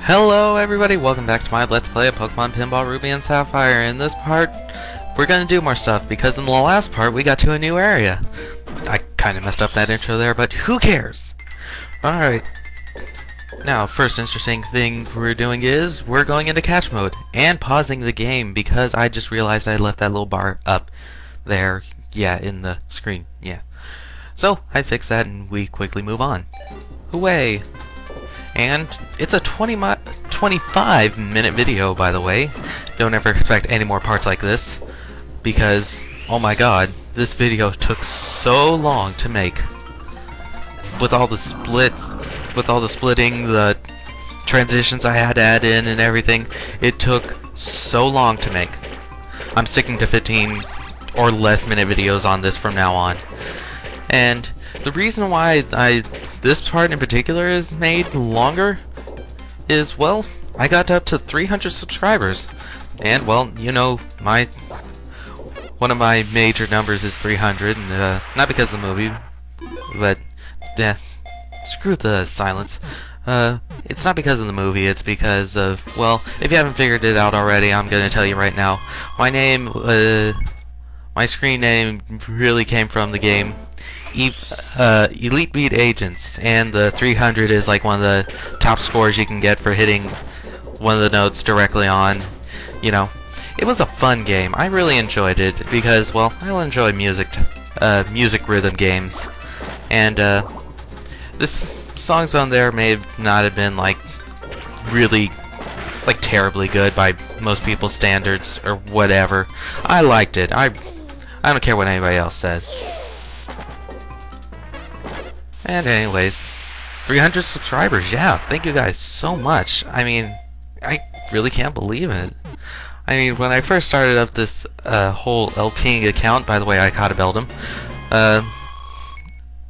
Hello everybody, welcome back to my Let's Play of Pokemon Pinball Ruby and Sapphire. In this part, we're gonna do more stuff, because in the last part we got to a new area. I kinda messed up that intro there, but who cares? Alright. Now, first interesting thing we're doing is, we're going into catch mode, and pausing the game, because I just realized I left that little bar up there, yeah, in the screen, yeah. So, I fixed that and we quickly move on. Hooray! And it's a 25-minute video, by the way. Don't ever expect any more parts like this, because, oh my god, this video took so long to make. With all the splits, with all the splitting, the transitions I had to add in and everything, it took so long to make. I'm sticking to 15 or less minute videos on this from now on. And the reason why this part in particular is made longer is, well, I got up to 300 subscribers. And, well, you know, one of my major numbers is 300, and, not because of the movie, but, screw the silence. It's not because of the movie, it's because of, well, if you haven't figured it out already, I'm gonna tell you right now. My screen name really came from the game Elite Beat Agents, and the 300 is like one of the top scores you can get for hitting one of the notes directly on. You know, it was a fun game. I really enjoyed it because, well, I enjoy music rhythm games, and this songs on there may not have been like really like terribly good by most people's standards or whatever. I liked it. I don't care what anybody else says. And anyways, 300 subscribers, yeah, thank you guys so much. I mean, I really can't believe it. I mean, when I first started up this whole LPing account, by the way, I caught a Beldum.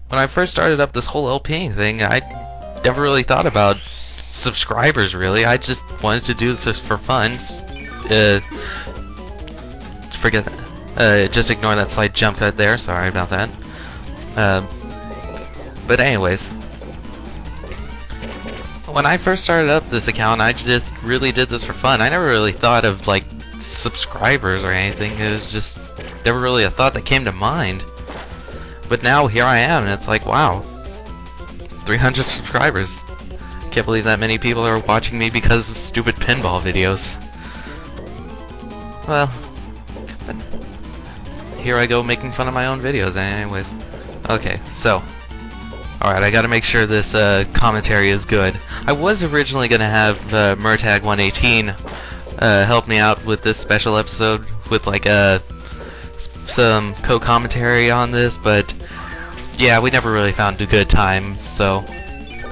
When I first started up this whole LPing thing, I never really thought about subscribers, really. I just wanted to do this just for fun. Forget that. Just ignore that slight jump cut there, sorry about that. But anyways, when I first started up this account, I just really did this for fun. I never really thought of, like, subscribers or anything. It was just never really a thought that came to mind. But now, here I am, and it's like, wow, 300 subscribers. Can't believe that many people are watching me because of stupid pinball videos. Well, here I go making fun of my own videos anyways. Okay, so, alright, I gotta make sure this commentary is good. I was originally gonna have Murtag118 help me out with this special episode with like some co-commentary on this, but yeah, we never really found a good time, so,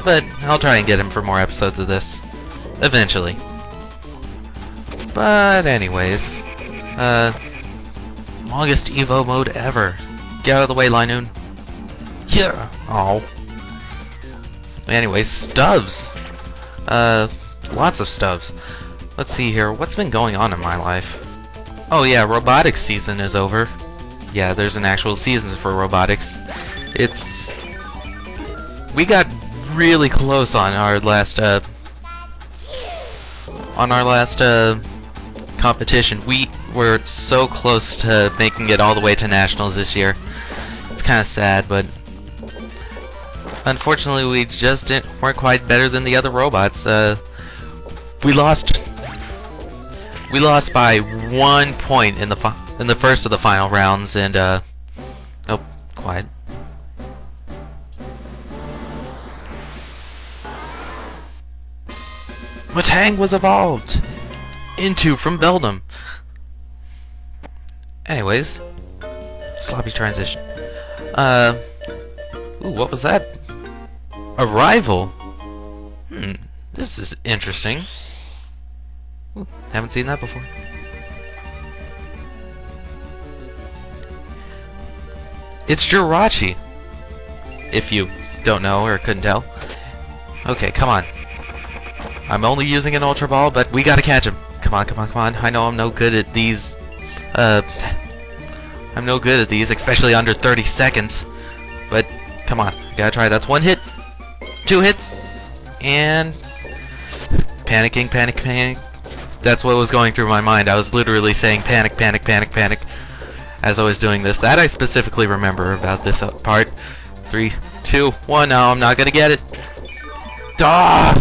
but I'll try and get him for more episodes of this eventually. But anyways, longest Evo mode ever. Get out of the way, Linoon. Yeah. Oh. Anyways, stubs. Lots of stubs. Let's see here. What's been going on in my life? Oh yeah, robotics season is over. Yeah, there's an actual season for robotics. We got really close on our last competition. We were so close to making it all the way to nationals this year. It's kind of sad, but unfortunately, we just weren't quite better than the other robots. We lost by 1 point in the first of the final rounds, and oh, quiet. Matang was evolved into from Beldum. Anyways, sloppy transition. Ooh, what was that? Arrival? This is interesting. Ooh, haven't seen that before. It's Jirachi, if you don't know or couldn't tell. Okay, come on. I'm only using an Ultra Ball, but we gotta catch him. Come on, come on, come on. I know I'm no good at these, especially under 30 seconds. But, come on, gotta try. That's one hit, 2 hits, and panicking, panic, panic. That's what was going through my mind. I was literally saying panic, panic, panic, panic as I was doing this. That I specifically remember about this part. 3, 2, 1. No, I'm not gonna get it. Duh!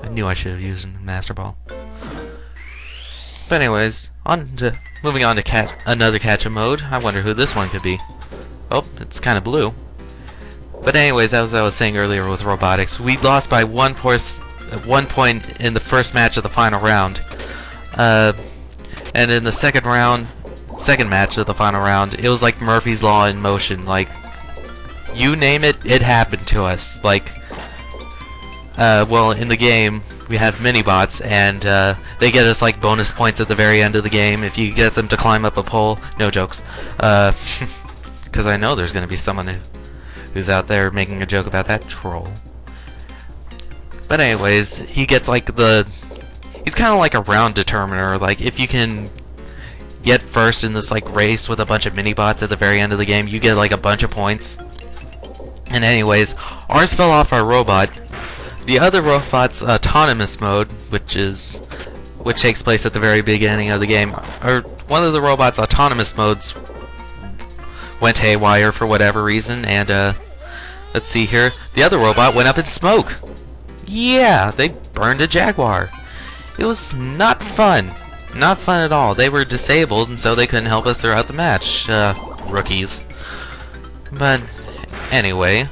I knew I should have used a Master Ball. But anyways, moving on to another catch-up mode. I wonder who this one could be. Oh, it's kind of blue. But anyways, as I was saying earlier with robotics, we lost by 1 point in the first match of the final round. And in the second match of the final round, it was like Murphy's Law in motion. Like, you name it, it happened to us. Like, well, in the game, we have mini-bots, and they get us like bonus points at the very end of the game if you get them to climb up a pole. No jokes. Because I know there's going to be someone who's out there making a joke about that troll. But anyways, he gets like he's kind of like a round determiner. Like, if you can get first in this like race with a bunch of mini-bots at the very end of the game, you get like a bunch of points. And anyways, ours fell off our robot. The other robot's autonomous mode, which takes place at the very beginning of the game, or one of the robot's autonomous modes went haywire for whatever reason, and let's see here, the other robot went up in smoke. Yeah, they burned a Jaguar. It was not fun. Not fun at all. They were disabled, and so they couldn't help us throughout the match. Rookies. But anyway,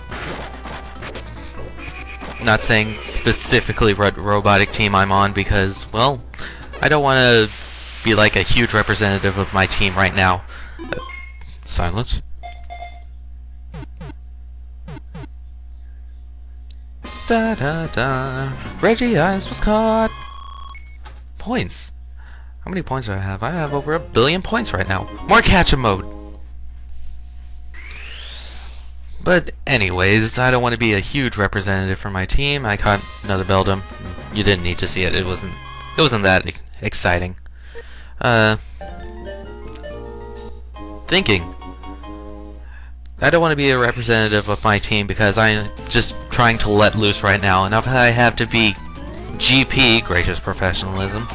not saying specifically what robotic team I'm on because, well, I don't want to be like a huge representative of my team right now. Silence. Da da da. Reggie Eyes was caught. Points. How many points do I have? I have over 1 billion points right now. More catch-up mode. But anyways, I don't want to be a huge representative for my team. I caught another Beldum. You didn't need to see it. It wasn't that exciting. Thinking. I don't want to be a representative of my team because I'm just trying to let loose right now. And if I have to be GP, gracious professionalism,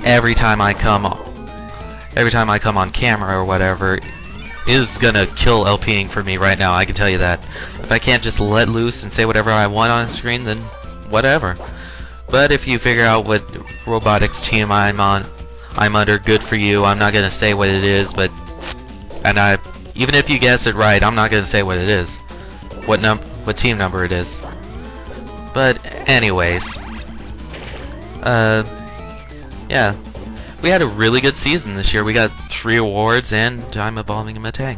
every time I come on camera or whatever, is gonna kill LPing for me right now. I can tell you that. If I can't just let loose and say whatever I want on screen, then whatever. But if you figure out what robotics team I'm under, good for you. I'm not gonna say what it is, but even if you guess it right, I'm not gonna say what it is, what team number it is. But anyways, yeah, we had a really good season this year. We got 3 awards, and I'm evolving a Metang.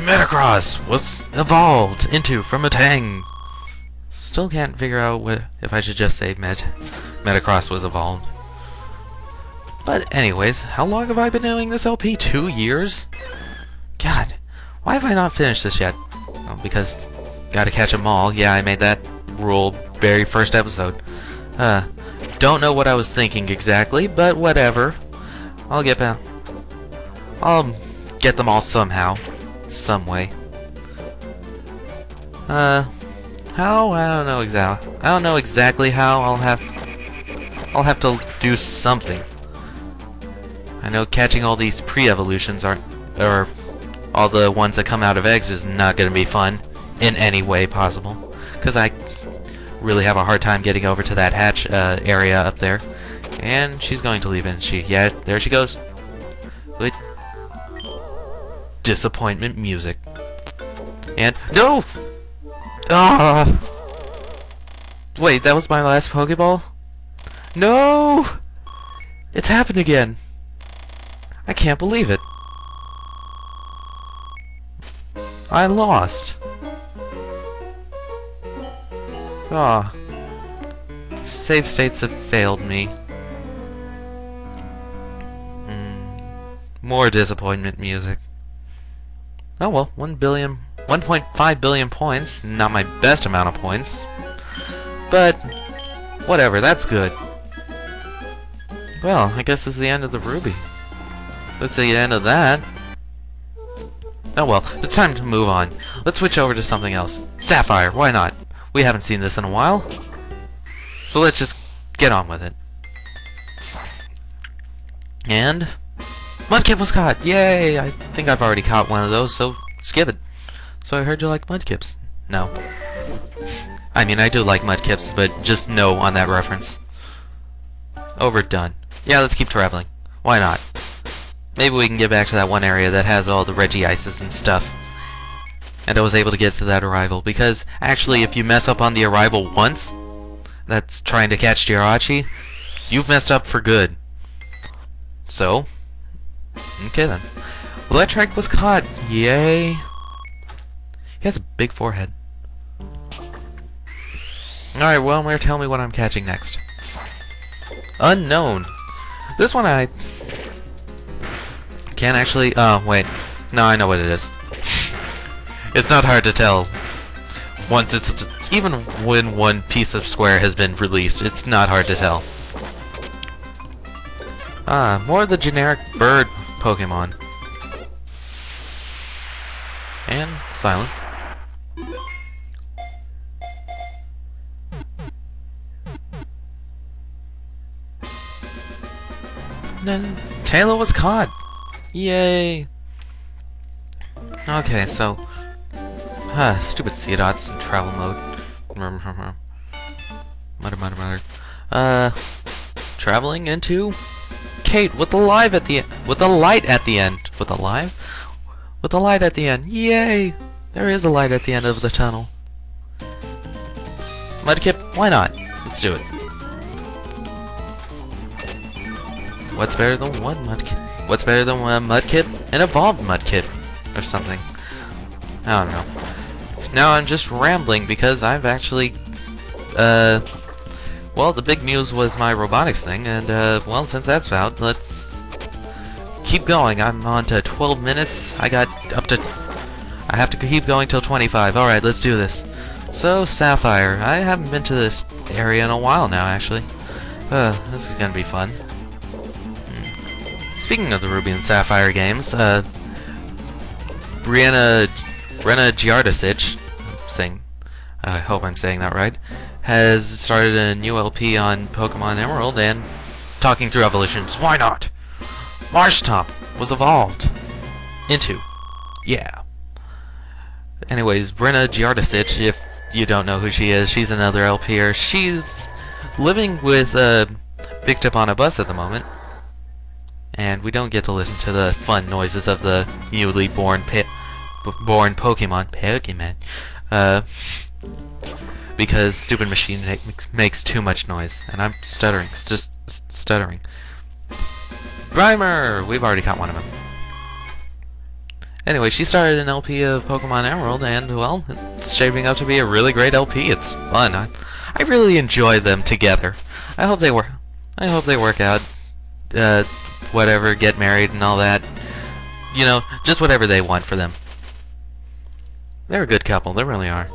Metacross was evolved into from Metang. Still can't figure out if I should just say Metacross was evolved. But anyways, how long have I been doing this LP? 2 years? God, why have I not finished this yet? Well, because gotta catch 'em all. Yeah, I made that rule very first episode. Don't know what I was thinking exactly, but whatever. I'll get them all somehow, some way. How? I don't know exactly. I don't know exactly how. I'll have to do something. I know catching all these pre-evolutions or all the ones that come out of eggs is not going to be fun in any way possible, because I really have a hard time getting over to that hatch area up there. And she's going to leave, isn't she? Yeah, there she goes. With disappointment music. And no! Ah! Wait, that was my last Pokeball? No! It's happened again. I can't believe it. I lost. Ah. Save states have failed me. More disappointment music. Oh well, 1.5 billion points. Not my best amount of points. But, whatever, that's good. Well, I guess this is the end of the Ruby. That's the end of that. Oh well, it's time to move on. Let's switch over to something else. Sapphire, why not? We haven't seen this in a while. So let's just get on with it. And Mudkip was caught! Yay! I think I've already caught one of those, so skip it. So I heard you like Mudkips. No. I mean, I do like Mudkips, but just no on that reference. Overdone. Yeah, let's keep traveling. Why not? Maybe we can get back to that one area that has all the Regices and stuff. And I was able to get to that arrival, because actually if you mess up on the arrival once, that's trying to catch Jirachi, you've messed up for good. So, okay then. Electric was caught. Yay. He has a big forehead. Alright, well, Mare, tell me what I'm catching next. Unknown. This one I can't actually... Oh, wait. No, I know what it is. It's not hard to tell. Once it's... Even when one piece of square has been released, it's not hard to tell. Ah, more of the generic bird Pokemon. And silence. Then Taylor was caught. Yay. Okay, so stupid Seedots in travel mode. Mutter. Traveling into Kate with the light at the end. With the light at the end. Yay! There is a light at the end of the tunnel. Mudkip, why not? Let's do it. What's better than one Mudkip? What's better than one Mudkip? An evolved Mudkip, or something. I don't know. Now I'm just rambling because I've actually, well, the big news was my robotics thing, and well, since that's out, let's keep going. I'm on to 12 minutes. I have to keep going till 25. Alright, let's do this. So, Sapphire. I haven't been to this area in a while now, actually. This is gonna be fun. Speaking of the Ruby and Sapphire games, Brena Giardicic, I hope I'm saying that right, has started a new LP on Pokemon Emerald and talking through evolutions. Why not? Marshtop was evolved into. Yeah. Anyways, Brena Giardicic, if you don't know who she is, she's another LPer. She's living with Big Tip on a bus at the moment. And we don't get to listen to the fun noises of the newly born Pokemon. Because stupid machine makes too much noise. And I'm stuttering. It's just stuttering. Grimer! We've already caught one of them. Anyway, she started an LP of Pokemon Emerald, and, well, it's shaping up to be a really great LP. It's fun. I really enjoy them together. I hope they work out. Whatever, get married and all that. You know, just whatever they want for them. They're a good couple, they really are.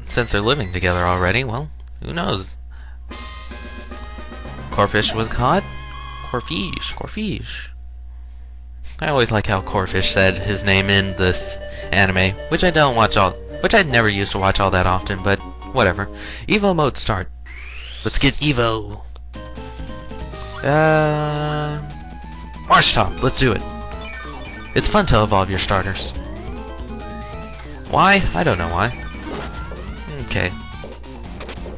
Since they're living together already, well, who knows? Corphish was caught? Corphish. I always like how Corphish said his name in this anime, which I never used to watch all that often, but whatever. Evo mode start. Let's get Evo. Marshtop, let's do it. It's fun to evolve your starters. Why? I don't know why. Okay.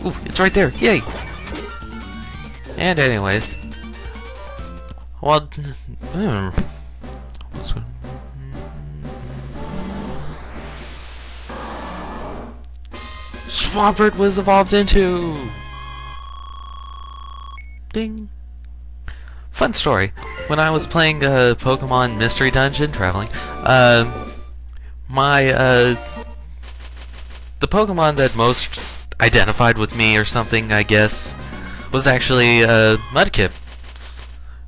Ooh, it's right there. Yay! And anyways. Well... Swampert was evolved into... Ding! Fun story. When I was playing Pokemon Mystery Dungeon, traveling, the Pokemon that most identified with me or something, I guess, was actually Mudkip.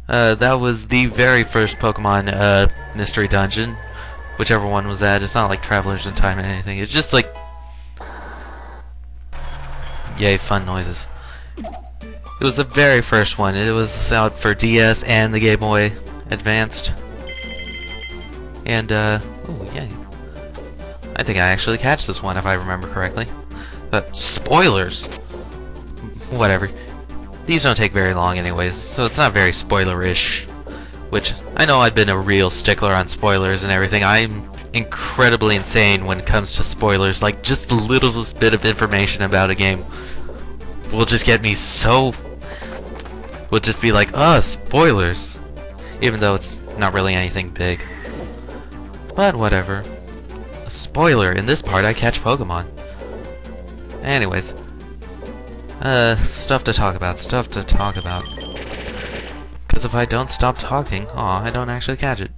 That was the very first Pokemon Mystery Dungeon, whichever one was that. It's not like Travelers in Time or anything. It's just like, yay, fun noises. It was the very first one. It was out for DS and the Game Boy Advanced. And, oh, yay. I think I actually catch this one if I remember correctly. But, spoilers! Whatever. These don't take very long anyways, so it's not very spoiler-ish. Which, I know I've been a real stickler on spoilers and everything. I'm incredibly insane when it comes to spoilers. Like, just the littlest bit of information about a game will just get me so... will just be like, spoilers! Even though it's not really anything big. But whatever. A spoiler, in this part I catch Pokemon. Anyways. Stuff to talk about, Because if I don't stop talking, I don't actually catch it.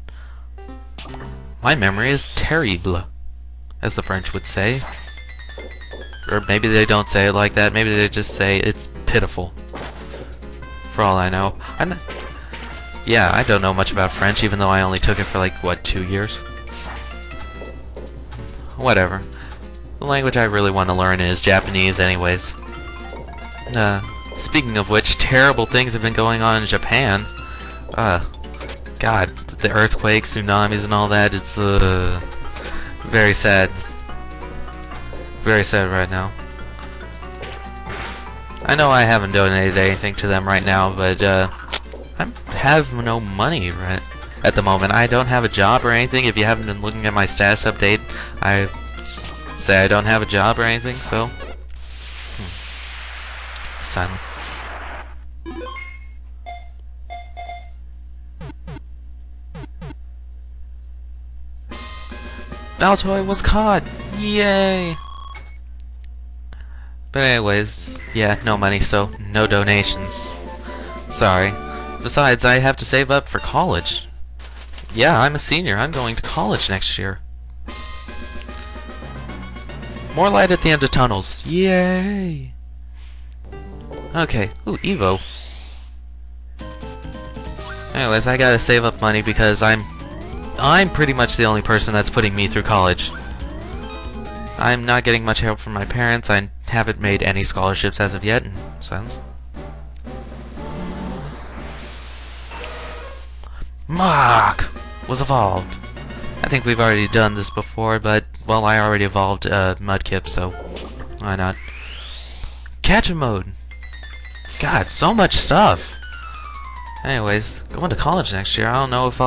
My memory is terrible, as the French would say. Or maybe they don't say it like that, maybe they just say it's pitiful. For all I know. Yeah, I don't know much about French, even though I only took it for like, what, 2 years? Whatever. The language I really want to learn is Japanese anyways. Speaking of which, terrible things have been going on in Japan. God, the earthquakes, tsunamis, and all that, it's, very sad. Very sad right now. I know I haven't donated anything to them right now, but, I have no money right at the moment. I don't have a job or anything. If you haven't been looking at my status update, I say I don't have a job or anything, so... Silence. Baltoy was caught! Yay! But anyways, yeah, no money, so no donations. Sorry. Besides, I have to save up for college. Yeah, I'm a senior. I'm going to college next year. More light at the end of tunnels. Yay! Okay. Ooh, Evo. Anyways, I gotta save up money because I'm pretty much the only person that's putting me through college. I'm not getting much help from my parents. I haven't made any scholarships as of yet. Silence. Mach was evolved. I think we've already done this before, but, well, I already evolved Mudkip, so why not? Catch-a mode. God, so much stuff. Anyways, going to college next year. I don't know if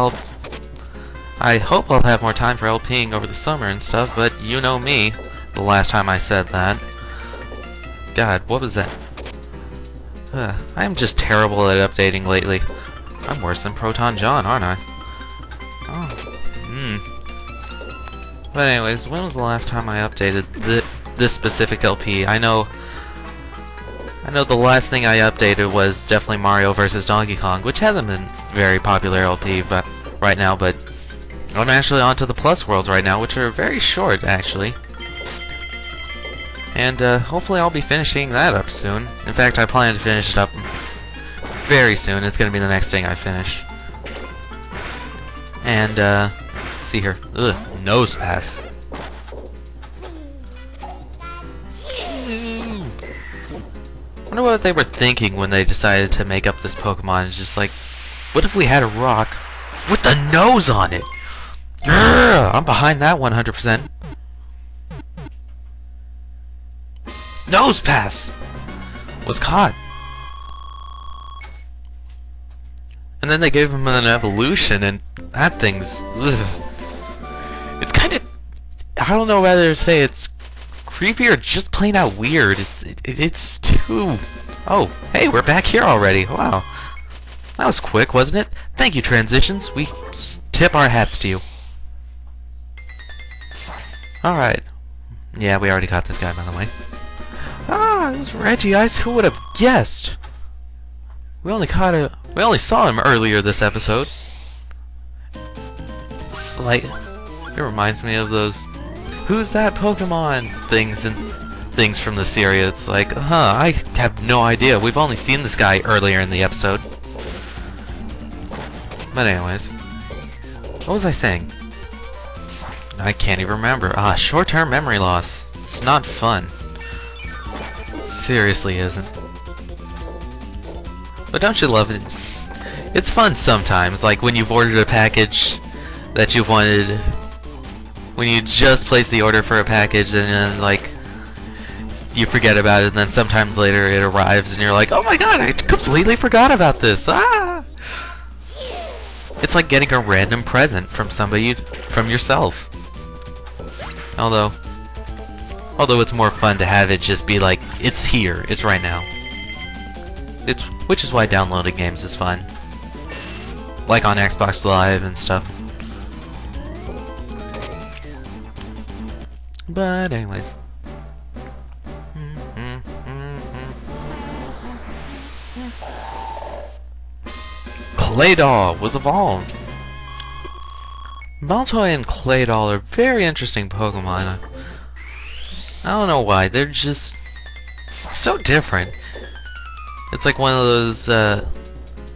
I hope I'll have more time for LPing over the summer and stuff, but you know me. The last time I said that. God, what was that? I'm just terrible at updating lately. I'm worse than Proton John, aren't I? But anyways, when was the last time I updated this specific LP? I know the last thing I updated was definitely Mario vs. Donkey Kong, which hasn't been very popular LP right now, but I'm actually onto the Plus Worlds right now, which are very short, actually. And hopefully I'll be finishing that up soon. In fact, I plan to finish it up very soon. It's going to be the next thing I finish. And, see here. Ugh, nose pass. Wonder what they were thinking when they decided to make up this Pokemon. It's just like, what if we had a rock with the nose on it? Grr, I'm behind that 100%. Nose pass was caught. And then they gave him an evolution, and that thing's... ugh. It's kind of... I don't know whether to say it's creepy or just plain out weird. It's too... Oh, hey, we're back here already. Wow. That was quick, wasn't it? Thank you, Transitions. We tip our hats to you. Alright. Yeah, we already caught this guy, by the way. Ah, it was Regice. Who would have guessed? We only saw him earlier this episode. It's like, it reminds me of those "Who's that Pokemon?" things from the series. It's like, I have no idea. We've only seen this guy earlier in the episode. But anyways, what was I saying? I can't even remember. Short-term memory loss. It's not fun. It seriously isn't. But don't you love it? It's fun sometimes, like when you've ordered a package that you wanted when you just place the order for a package and then, like, you forget about it, and then sometimes later it arrives and you're like, oh my god, I completely forgot about this! Ah! It's like getting a random present from somebody, from yourself. Although it's more fun to have it just be like, it's here, it's right now. Which is why downloading games is fun. Like on Xbox Live and stuff. But anyways. Claydol was evolved. Baltoy and Claydol are very interesting Pokemon. I don't know why, they're just so different. It's like one of those,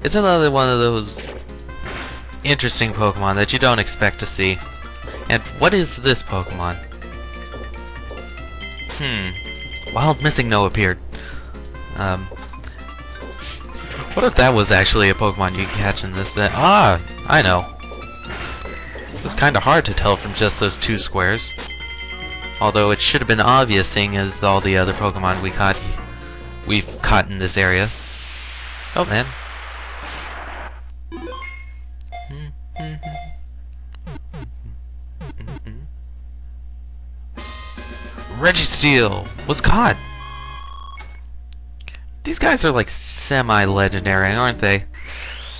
it's another one of those interesting Pokemon that you don't expect to see. And what is this Pokemon? Wild Missing No appeared. What if that was actually a Pokemon you could catch in this? I know. It's kind of hard to tell from just those two squares. Although it should have been obvious, seeing as all the other Pokemon we've caught in this area. Oh man. Registeel was caught. These guys are like semi-legendary, aren't they?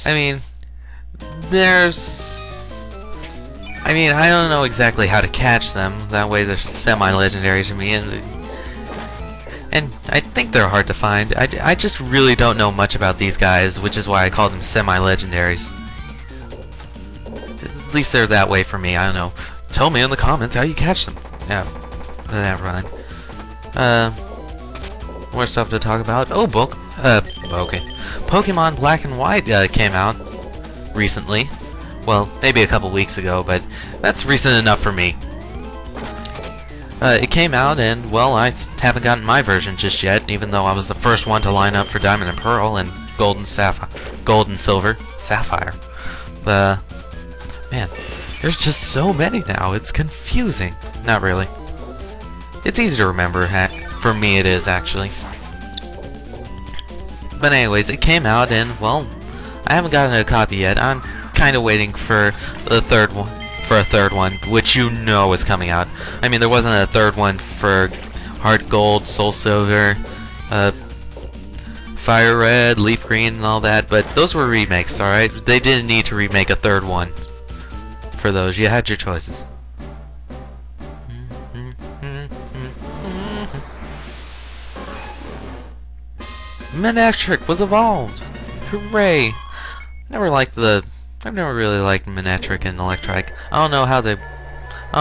I mean, I don't know exactly how to catch them. That way they're semi-legendary to me, and I think they're hard to find. I just really don't know much about these guys, which is why I call them semi-legendaries. At least they're that way for me, I don't know. Tell me in the comments how you catch them. Yeah, never mind. More stuff to talk about. Oh, okay. Pokemon Black and White came out recently. Well, maybe a couple weeks ago, but that's recent enough for me. It came out, and, well, I haven't gotten my version just yet, even though I was the first one to line up for Diamond and Pearl and Gold and Silver, Sapphire. Man, there's just so many now, it's confusing. Not really. It's easy to remember, for me it is, actually. But anyways, it came out, and, well, I haven't gotten a copy yet. I'm kind of waiting for the third one, which you know is coming out. I mean, there wasn't a third one for Heart Gold, Soul Silver, Fire Red, Leaf Green, and all that, but those were remakes, alright? They didn't need to remake a third one for those. You had your choices. Manectric was evolved! Hooray! I've never really liked Manectric and Electrike. I don't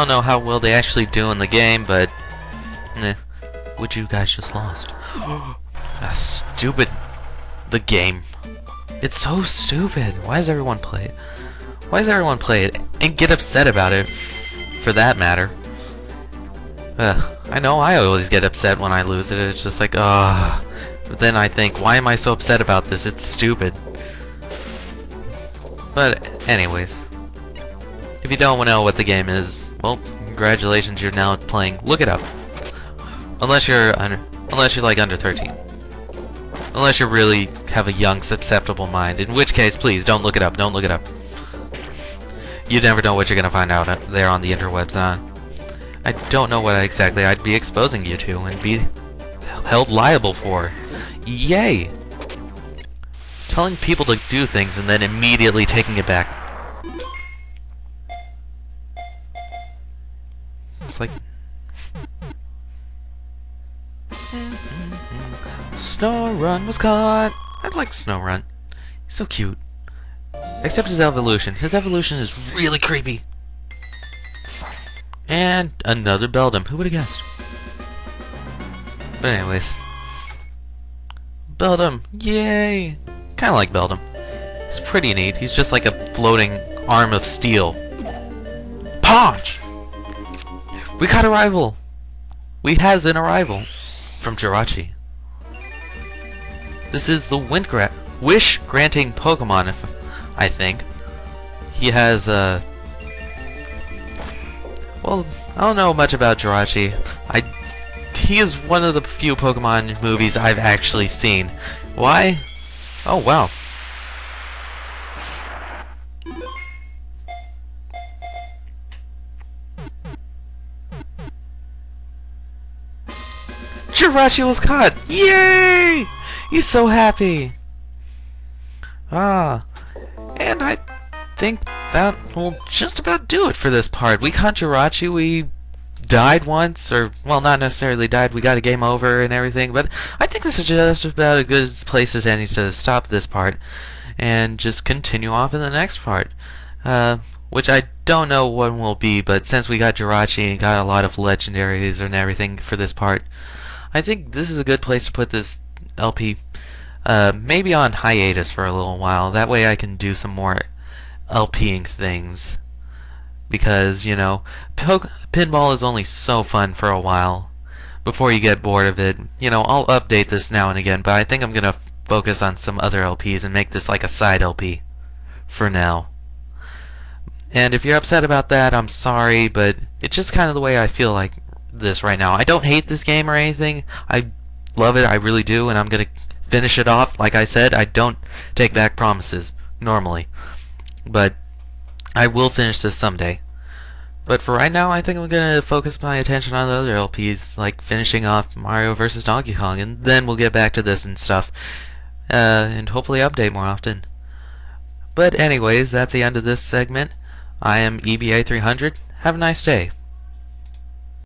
know how well they actually do in the game, but Would you guys just lost? Stupid. The game. It's so stupid. Why does everyone play it? Why does everyone play it and get upset about it, for that matter? I know I always get upset when I lose it. It's just like, But then I think, why am I so upset about this? It's stupid. But anyways, if you don't know what the game is, well, congratulations, you're now playing. Look it up. Unless you're like under 13. Unless you really have a young, susceptible mind, in which case, please don't look it up. Don't look it up. You never know what you're gonna find out there on the interwebs. I don't know what exactly I'd be exposing you to and be held liable for. Yay! Telling people to do things and then immediately taking it back. It's like... Snorunt was caught! I like Snorunt. He's so cute. Except his evolution. His evolution is really creepy. And another Beldum. Who would have guessed? But anyways. Beldum! Yay! Kinda like Beldum. He's pretty neat. He's just like a floating arm of steel. Punch! We got a rival! We has an arrival from Jirachi. This is the wish-granting Pokemon, I think. He has Well, I don't know much about Jirachi. He is one of the few Pokemon movies I've actually seen. Why? Oh, wow. Jirachi was caught! Yay! He's so happy! Ah, and I think that will just about do it for this part. We caught Jirachi, we died once, or, well, not necessarily died, we got a game over and everything, but I think this is just about a good place as any to stop this part and just continue off in the next part, which I don't know when will be, but since we got Jirachi and got a lot of legendaries and everything for this part, I think this is a good place to put this LP maybe on hiatus for a little while. That way I can do some more LPing things. Because, you know, pinball is only so fun for a while before you get bored of it. You know, I'll update this now and again, but I think I'm going to focus on some other LPs and make this like a side LP for now. And if you're upset about that, I'm sorry, but it's just kind of the way I feel like this right now. I don't hate this game or anything. I love it, I really do, and I'm going to finish it off. Like I said, I don't take back promises normally. But I will finish this someday. But for right now, I think I'm going to focus my attention on the other LPs, like finishing off Mario vs. Donkey Kong, and then we'll get back to this and stuff. And hopefully update more often. But anyways, that's the end of this segment. I am EBA300. Have a nice day.